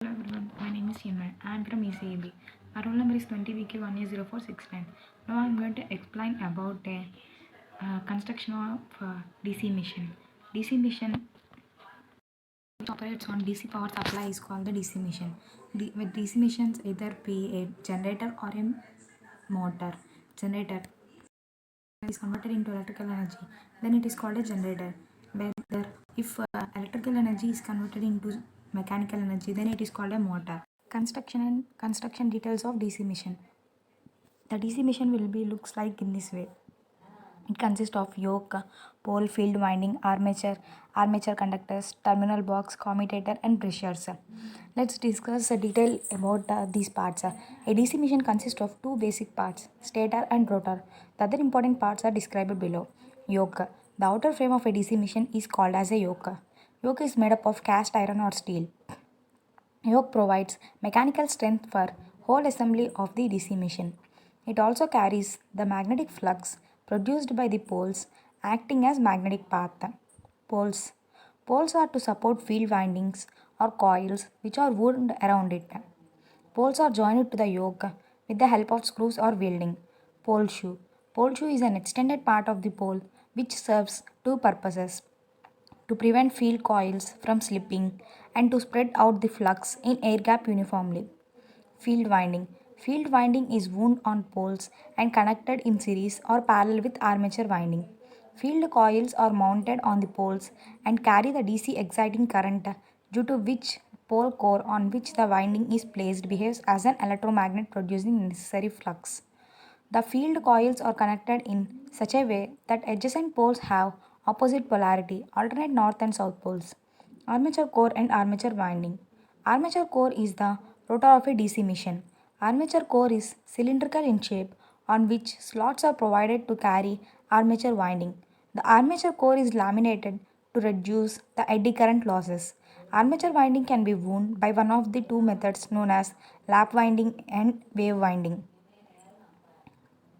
Hello everyone, my name is Chinmay. I am from ECEB. Our roll number is 20VK1A0469. Now I am going to explain about a construction of DC machine. DC machine which operates on DC power supply is called the DC machine. With DC machines either be a generator or a motor. Generator is converted into electrical energy, then it is called a generator. Whether if electrical energy is converted into mechanical energy, then it is called a motor. Construction details of DC machine. The DC machine will be looks like in this way. It consists of yoke, pole, field winding, armature conductors, terminal box, commutator, and brushers. Let's discuss a detail about these parts. A DC machine consists of two basic parts, stator and rotor. The other important parts are described below. Yoke. The outer frame of a DC machine is called as a yoke. Yoke is made up of cast iron or steel. Yoke provides mechanical strength for whole assembly of the DC machine. It also carries the magnetic flux produced by the poles acting as magnetic path. Poles. Poles are to support field windings or coils which are wound around it. Poles are joined to the yoke with the help of screws or welding. Pole shoe. Pole shoe is an extended part of the pole which serves two purposes: to prevent field coils from slipping and to spread out the flux in air gap uniformly. Field winding. Field winding is wound on poles and connected in series or parallel with armature winding. Field coils are mounted on the poles and carry the DC exciting current, due to which pole core on which the winding is placed behaves as an electromagnet producing necessary flux. The field coils are connected in such a way that adjacent poles have opposite polarity, alternate north and south poles. Armature core and armature winding. Armature core is the rotor of a DC machine. Armature core is cylindrical in shape on which slots are provided to carry armature winding. The armature core is laminated to reduce the eddy current losses. Armature winding can be wound by one of the two methods known as lap winding and wave winding.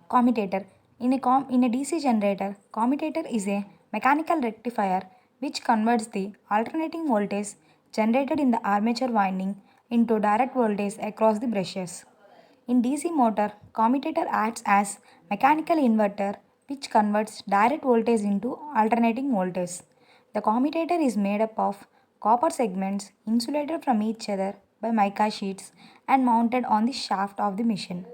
Commutator. In a DC generator, commutator is a mechanical rectifier which converts the alternating voltage generated in the armature winding into direct voltage across the brushes. In DC motor, commutator acts as mechanical inverter which converts direct voltage into alternating voltage. The commutator is made up of copper segments insulated from each other by mica sheets and mounted on the shaft of the machine.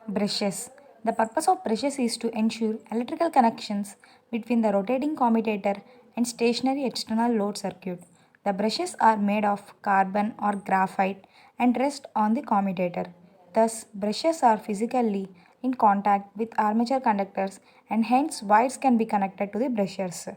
Brushes. The purpose of brushes is to ensure electrical connections between the rotating commutator and stationary external load circuit. The brushes are made of carbon or graphite and rest on the commutator. Thus, brushes are physically in contact with armature conductors and hence wires can be connected to the brushes.